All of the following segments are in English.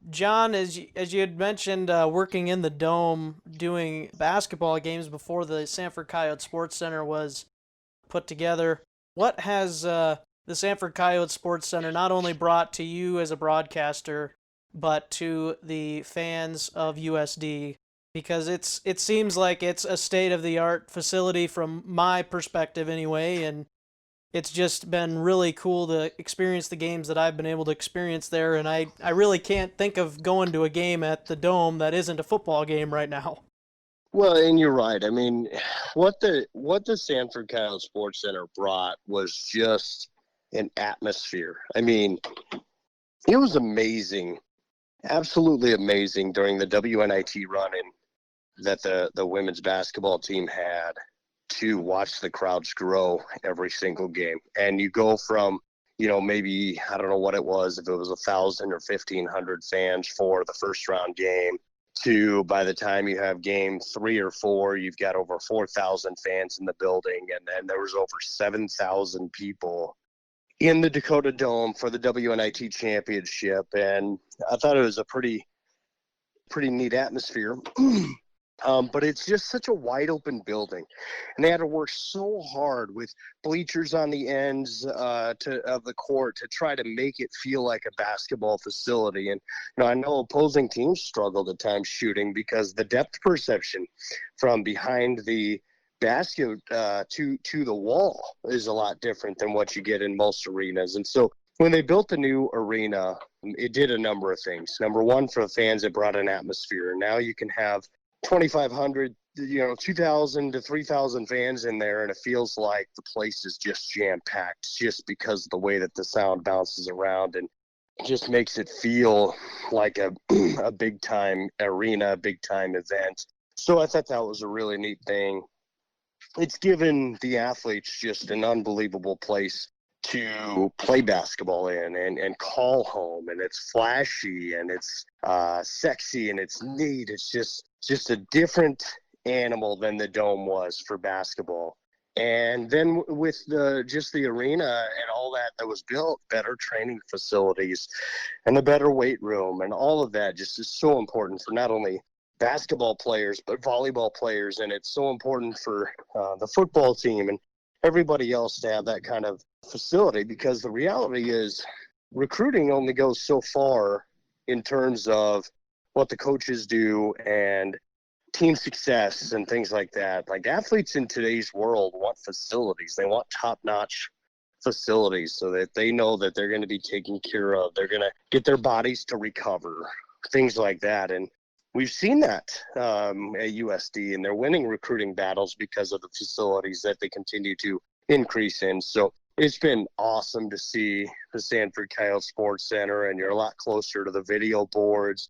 John, as you had mentioned, working in the Dome, doing basketball games before the Sanford Coyote Sports Center was put together, what has the Sanford Coyote Sports Center not only brought to you as a broadcaster, but to the fans of USD? Because it seems like it's a state of the art facility from my perspective anyway, and it's just been really cool to experience the games that I've been able to experience there, and I really can't think of going to a game at the Dome that isn't a football game right now. Well, and you're right. I mean, what the Sanford Coyote Sports Center brought was just an atmosphere. I mean, it was amazing, absolutely amazing during the WNIT run-in that the women's basketball team had to watch the crowds grow every single game. And you go from, maybe, I don't know what it was, if it was 1,000 or 1,500 fans for the first round game, to by the time you have game 3 or 4, you've got over 4,000 fans in the building. And then there was over 7,000 people in the Dakota Dome for the WNIT championship. And I thought it was a pretty neat atmosphere. But it's just such a wide open building, and they had to work so hard with bleachers on the ends of the court to try to make it feel like a basketball facility. And I know opposing teams struggled at times shooting because the depth perception from behind the basket to the wall is a lot different than what you get in most arenas. And so when they built the new arena, it did a number of things. Number one, for the fans, it brought an atmosphere. Now you can have 2,500, 2,000 to 3,000 fans in there, and it feels like the place is just jam-packed just because of the way that the sound bounces around, and it just makes it feel like a big-time arena, big-time event. So I thought that was a really neat thing. It's given the athletes just an unbelievable place to play basketball in and call home, and it's flashy and it's sexy and it's neat. It's just a different animal than the Dome was for basketball. And then with the arena and all that was built, better training facilities and the better weight room and all of that just is so important for not only basketball players but volleyball players, and it's so important for the football team and everybody else to have that kind of facility, because the reality is recruiting only goes so far in terms of what the coaches do and team success and things like that. Like, athletes in today's world want facilities. They want top-notch facilities so that they know that they're going to be taken care of. They're going to get their bodies to recover, things like that. And we've seen that at USD, and they're winning recruiting battles because of the facilities that they continue to increase in. So it's been awesome to see the Sanford Coyote Sports Center, and you're a lot closer to the video boards,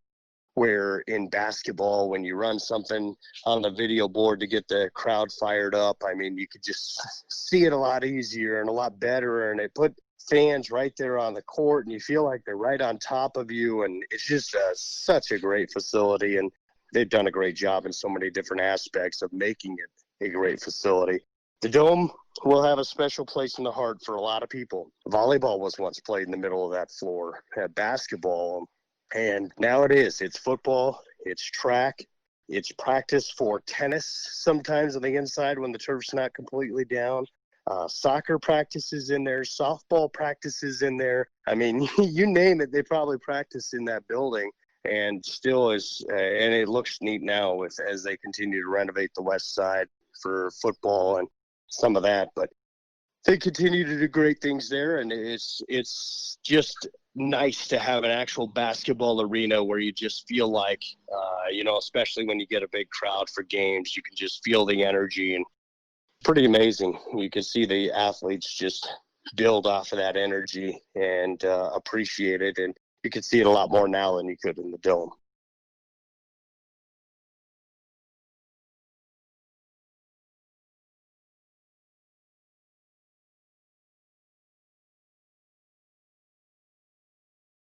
where in basketball, when you run something on the video board to get the crowd fired up, I mean, you could just see it a lot easier and a lot better, and it put fans right there on the court, and you feel like they're right on top of you, and it's just such a great facility, and they've done a great job in so many different aspects of making it a great facility. The Dome will have a special place in the heart for a lot of people. Volleyball was once played in the middle of that floor, basketball, and now it is. It's football, it's track, it's practice for tennis sometimes on the inside when the turf's not completely down. Soccer practices in there, softball practices in there. I mean, you name it, they probably practice in that building, and still is. And it looks neat now as they continue to renovate the west side for football and some of that. But they continue to do great things there, and it's just nice to have an actual basketball arena where you just feel like, especially when you get a big crowd for games, you can just feel the energy, and pretty amazing. You can see the athletes just build off of that energy and appreciate it, and you can see it a lot more now than you could in the Dome.